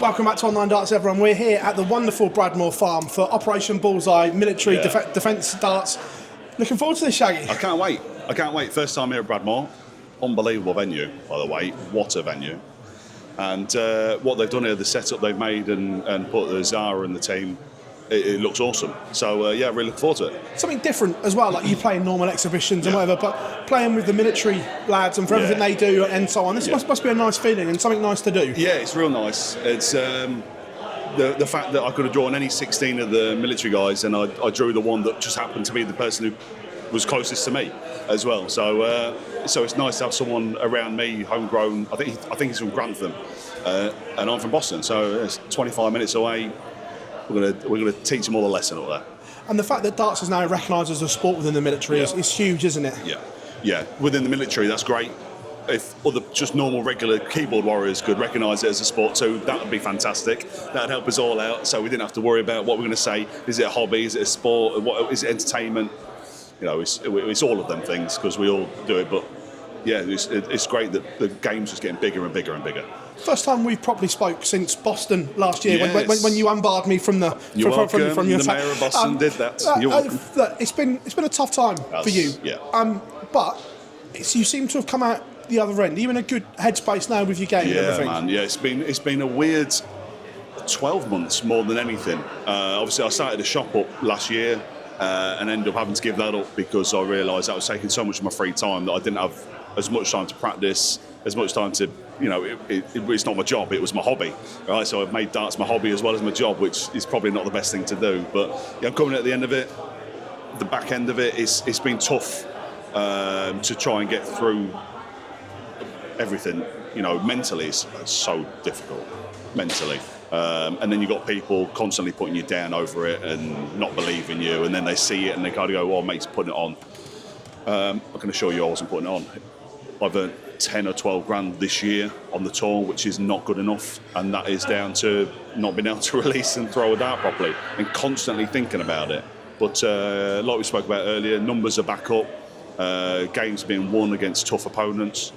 Welcome back to Online Darts, everyone. We're here at the wonderful Bradmore farm for Operation Bullseye Military Defence Darts. Looking forward to this, Shaggy. I can't wait. First time here at Bradmore. Unbelievable venue, by the way. What a venue. And what they've done here, the setup they've made and put the Zara in the team, it looks awesome. So, really look forward to it. Something different as well, like you play in normal exhibitions and whatever, but playing with the military lads and for everything they do and so on, this must be a nice feeling and something nice to do. Yeah, it's real nice. It's the fact that I could have drawn any 16 of the military guys and I drew the one that just happened to be the person who was closest to me as well. So it's nice to have someone around me, homegrown. I think he's from Grantham, and I'm from Boston, so it's 25 minutes away. We're gonna teach them all a lesson up there. And the fact that darts is now recognised as a sport within the military is huge, isn't it? Yeah. Within the military, that's great. If other just normal, regular keyboard warriors could recognise it as a sport too, that would be fantastic. That'd help us all out, so we didn't have to worry about what we're going to say. Is it a hobby? Is it a sport? What is it? Entertainment? You know, it's all of them things because we all do it. But yeah, it's great that the game's just getting bigger and bigger and bigger. First time we've probably spoke since Boston last year when you unbarred me from the from your the mayor of Boston did that. You're welcome. It's been a tough time for you. Yeah. But you seem to have come out the other end. Are you in a good headspace now with your game and everything? Man. Yeah, it's been a weird 12 months more than anything. Obviously, I started a shop up last year and ended up having to give that up because I realised that was taking so much of my free time that I didn't have as much time to practice, as much time to, it's not my job, it was my hobby, right? So I've made darts my hobby as well as my job, which is probably not the best thing to do. But I'm coming at the end of it, the back end of it, it's been tough to try and get through everything. Mentally it's so difficult, mentally. And then you've got people constantly putting you down over it and not believing you, and then they see it and they kind of go, mate's putting it on. I can assure you I wasn't putting it on. I've earned 10 or 12 grand this year on the tour, which is not good enough, and that is down to not being able to release and throw a dart properly and constantly thinking about it. But like we spoke about earlier, numbers are back up, games being won against tough opponents,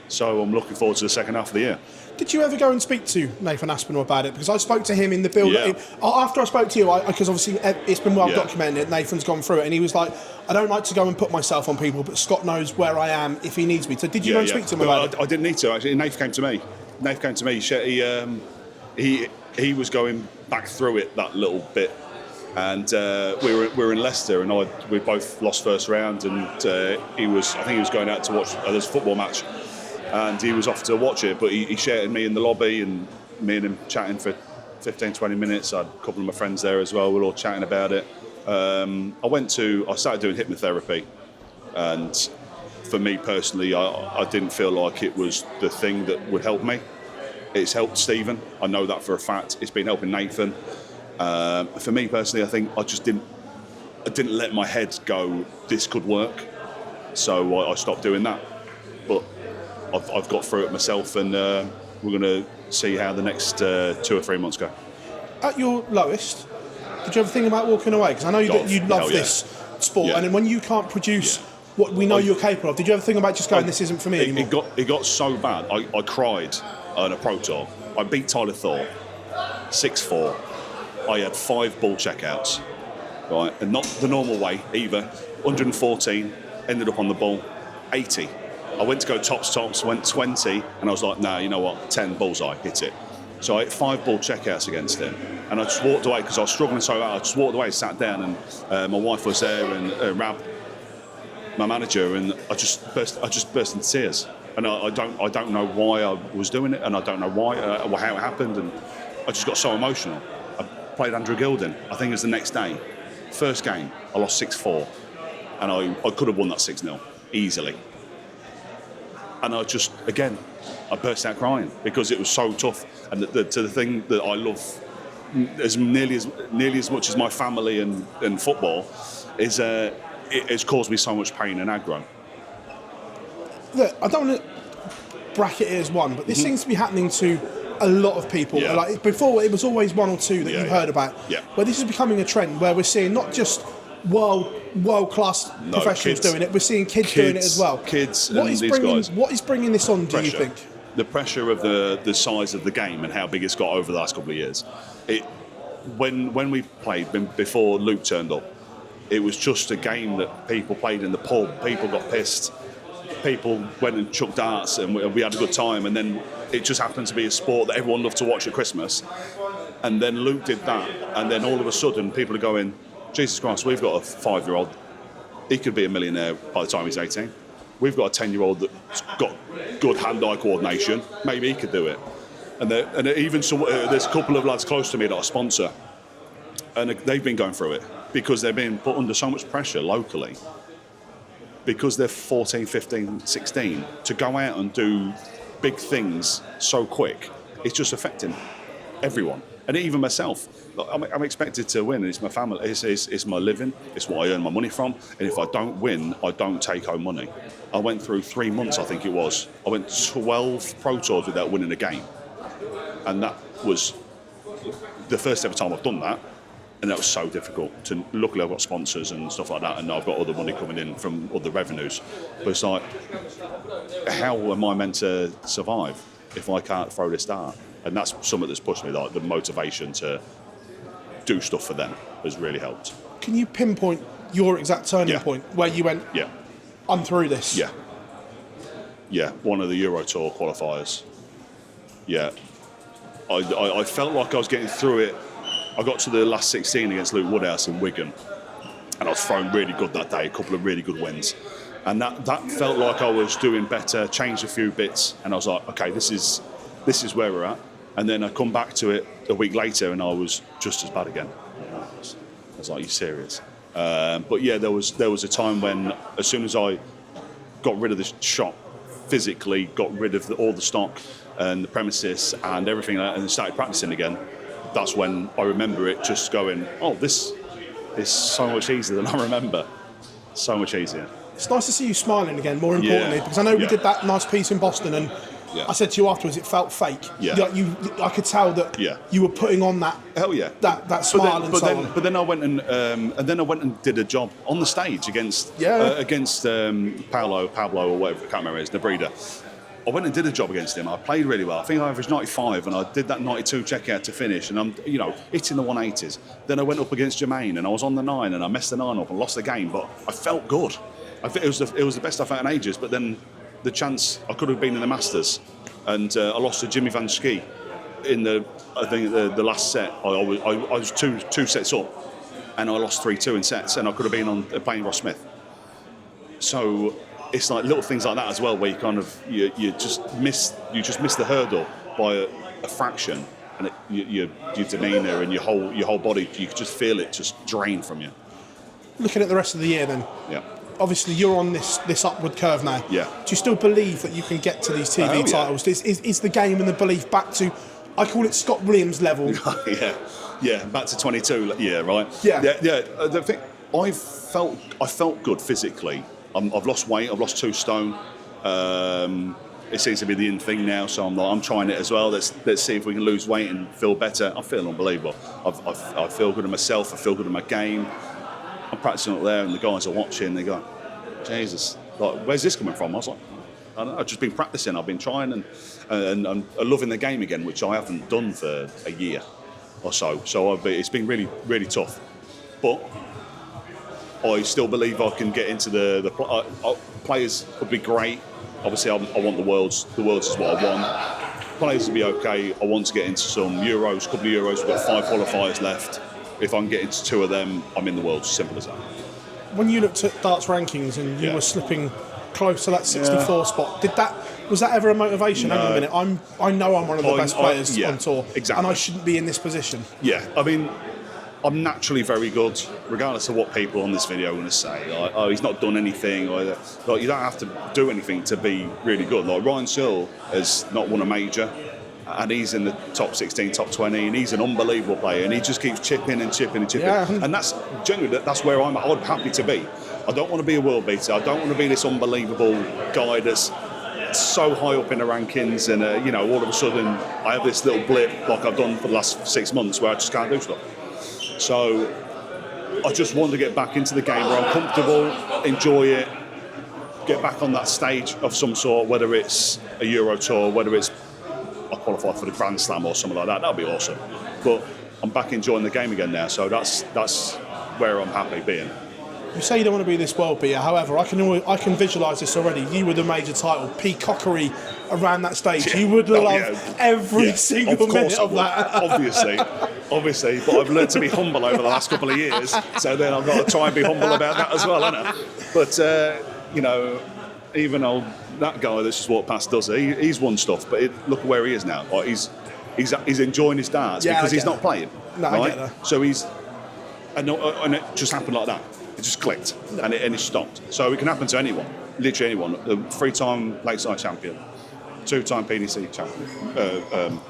so I'm looking forward to the second half of the year. Did you ever go and speak to Natahan Apinall about it? Because I spoke to him in the build. After I spoke to you, because obviously it's been well documented, Nathan's gone through it, and he was like, I don't like to go and put myself on people, but Scott knows where I am if he needs me. So did you go and speak to him about it? I didn't need to, actually. Nathan came to me. He was going back through it that little bit, and we were in Leicester, and we both lost first round, and I think he was going out to watch this football match. And he was off to watch it, but he shouted me in the lobby, and me and him chatting for 15, 20 minutes. I had a couple of my friends there as well. We were all chatting about it. I started doing hypnotherapy, and for me personally, I didn't feel like it was the thing that would help me. It's helped Stephen. I know that for a fact. It's been helping Nathan. For me personally, I think I didn't let my head go, this could work. So I stopped doing that. But I've got through it myself, and we're going to see how the next 2 or 3 months go. At your lowest, did you ever think about walking away? Because I know that you love this sport, and then when you can't produce what we know you're capable of, did you ever think about just going, this isn't for me anymore? It got so bad, I cried on a ProTour. I beat Tyler Thorpe 6-4. I had 5 ball checkouts, right, and not the normal way either. 114, ended up on the ball, 80. I went to go tops, went 20, and I was like, nah, you know what, 10 bullseye, hit it. So I hit 5 ball checkouts against him, and I just walked away because I was struggling so hard. I just walked away, sat down, and my wife was there, and Rab, my manager, and I just burst into tears. And I don't know why I was doing it, and I don't know why how it happened, and I just got so emotional. I played Andrew Gilden, I think it was the next day. First game, I lost 6-4, and I could have won that 6-0 easily. And I burst out crying because it was so tough. And to the thing that I love as nearly as much as my family and football is it's caused me so much pain and aggro. Look, I don't want to bracket it as one, but this seems to be happening to a lot of people. Like before, it was always one or two that you heard about. But this is becoming a trend where we're seeing not just world-class professionals doing it. We're seeing kids doing it as well. Kids and these guys. What is bringing this on, do you think? the pressure of the size of the game and how big it's got over the last couple of years. When we played before Luke turned up, it was just a game that people played in the pub. People got pissed. People went and chucked darts, and we had a good time. And then it just happened to be a sport that everyone loved to watch at Christmas. And then Luke did that, and then all of a sudden people are going, Jesus Christ, we've got a 5-year-old. He could be a millionaire by the time he's 18. We've got a 10-year-old that's got good hand-eye coordination. Maybe he could do it. And even there's a couple of lads close to me that I sponsor, and they've been going through it because they're being put under so much pressure locally because they're 14, 15, 16 to go out and do big things so quick. It's just affecting everyone. And even myself, I'm expected to win. It's my family, it's my living, it's what I earn my money from. And if I don't win, I don't take home money. I went through 3 months, I think it was. I went 12 Pro Tours without winning a game. And that was the first ever time I've done that. And that was so difficult. Luckily, I've got sponsors and stuff like that, and I've got other money coming in from other revenues. But it's like, how am I meant to survive if I can't throw this dart? And that's something that's pushed me, like the motivation to do stuff for them has really helped. Can you pinpoint your exact turning point where you went, I'm through this? Yeah, one of the Euro Tour qualifiers. Yeah. I felt like I was getting through it. I got to the last 16 against Luke Woodhouse in Wigan, and I was throwing really good that day, a couple of really good wins. And that felt like I was doing better, changed a few bits, and I was like, okay, this is where we're at. And then I come back to it a week later, and I was just as bad again. I was like, are you serious? But yeah, there was a time when, as soon as I got rid of the shop physically, got rid of all the stock and the premises and everything, and started practicing again, that's when I remember it just going, oh, this is so much easier than I remember. So much easier. It's nice to see you smiling again, more importantly, because I know we did that nice piece in Boston, and I said to you afterwards, it felt fake. I could tell that you were putting on that. Hell yeah. That smile But then I went and did a job on the stage against Pablo or whatever, I can't remember his Nebrida. I went and did a job against him. I played really well. I think I averaged 95, and I did that 92 checkout to finish, and I'm, hitting the 180s. Then I went up against Jermaine, and I was on the 9, and I messed the 9 up and lost the game. But I felt good. I think it was the best I felt in ages. But then the chance I could have been in the Masters, and I lost to Jimmy Van Schie in the last set. I was two sets up, and I lost 3-2 in sets, and I could have been on playing Ross Smith. So it's like little things like that as well, where you kind of you just miss the hurdle by a fraction, and your demeanour and your whole body, you can just feel it just drain from you. Looking at the rest of the year, then. Yeah. Obviously, you're on this upward curve now. Yeah. Do you still believe that you can get to these TV titles? Is the game and the belief back to, I call it Scott Williams level? Yeah, back to 22. Yeah, right. Yeah. The thing, I felt good physically. I've lost weight. I've lost 2 stone. It seems to be the in thing now, so I'm trying it as well. Let's see if we can lose weight and feel better. I feel unbelievable. I feel good in myself. I feel good in my game. I'm practicing up there, and the guys are watching. They go, Jesus, like, where's this coming from? I was like, I don't know, I've just been practicing. I've been trying, and I'm loving the game again, which I haven't done for a year or so. So it's been really, really tough. But I still believe I can get into the players would be great. Obviously, I want the worlds. The worlds is what I want. Players will be okay. I want to get into some Euros, couple of Euros. We've got 5 qualifiers left. If I can get into 2 of them, I'm in the world. Simple as that. When you looked at darts rankings and you were slipping close to that 64 spot, was that ever a motivation? No. Hang on a minute, I know I'm one of the best players on tour, exactly. and I shouldn't be in this position. Yeah, I mean, I'm naturally very good, regardless of what people on this video are going to say. Like, oh, he's not done anything. Or, like, you don't have to do anything to be really good. Like, Ryan Searle has not won a major, and he's in the top 16, top 20, and he's an unbelievable player, and he just keeps chipping and chipping and chipping. Yeah. And that's genuinely, that's where I'm happy to be. I don't want to be a world beater. I don't want to be this unbelievable guy that's so high up in the rankings, and all of a sudden I have this little blip like I've done for the last 6 months where I just can't do stuff. So I just want to get back into the game where I'm comfortable, enjoy it, get back on that stage of some sort, whether it's a Euro Tour, whether it's I qualify for the Grand Slam or something like that, that'd be awesome. But I'm back enjoying the game again now, so that's where I'm happy being. You say you don't want to be this world beater, however, I can visualise this already. You with the major title, peacockery around that stage. Yeah. You would love every single minute of that. Obviously, but I've learned to be humble over the last couple of years, so then I've got to try and be humble about that as well, haven't I? But, you know, even that guy that's just walked past does it. He's won stuff, but look at where he is now. Like he's enjoying his darts because he's not playing. No, right? I get that. So and it just happened like that. It just clicked and it stopped. So it can happen to anyone, literally anyone. A 3-time Lakeside champion, 2-time PDC champion,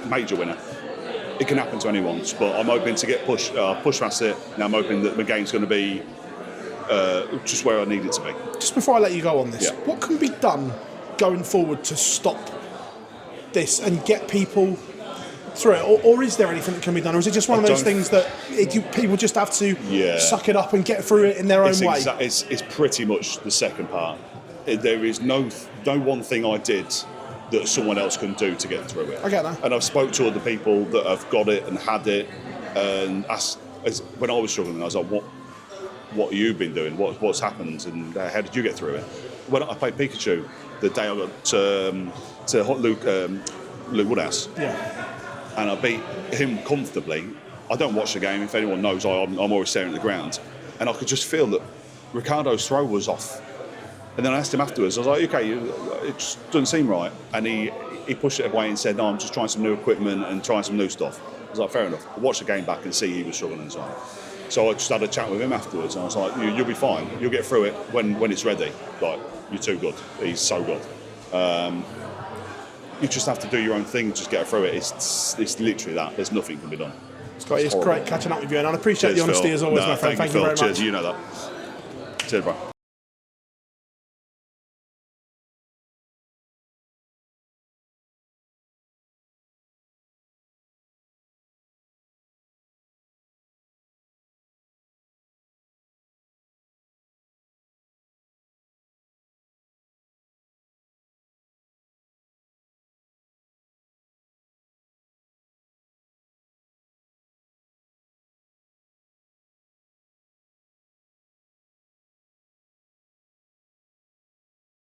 major winner. It can happen to anyone. But I'm hoping to get pushed past it. Now I'm hoping that the game's going to be just where I need it to be. Just before I let you go on this, what can be done going forward to stop this and get people through it? Or is there anything that can be done? Or is it just one of those things that people just have to suck it up and get through it in their own way? It's pretty much the second part. There is no one thing I did that someone else can do to get through it. I get that. And I've spoke to other people that have got it and had it, and when I was struggling, I was like, what have you been doing? What's happened, and how did you get through it? When I played Pikachu, the day I got to Luke Woodhouse, and I beat him comfortably. I don't watch the game. If anyone knows, I'm always staring at the ground, and I could just feel that Ricardo's throw was off. And then I asked him afterwards. I was like, "Okay, it just doesn't seem right." And he pushed it away and said, "No, I'm just trying some new equipment and trying some new stuff." I was like, "Fair enough." I watched the game back and see he was struggling as well. So I just had a chat with him afterwards, and I was like, "You'll be fine. You'll get through it when it's ready. Like, you're too good. He's so good." You just have to do your own thing, just get through it. It's literally that. There's nothing can be done. It's great catching up with you, and I appreciate the honesty as always, my friend. Thank you very much. Cheers, you know that. Cheers, bro.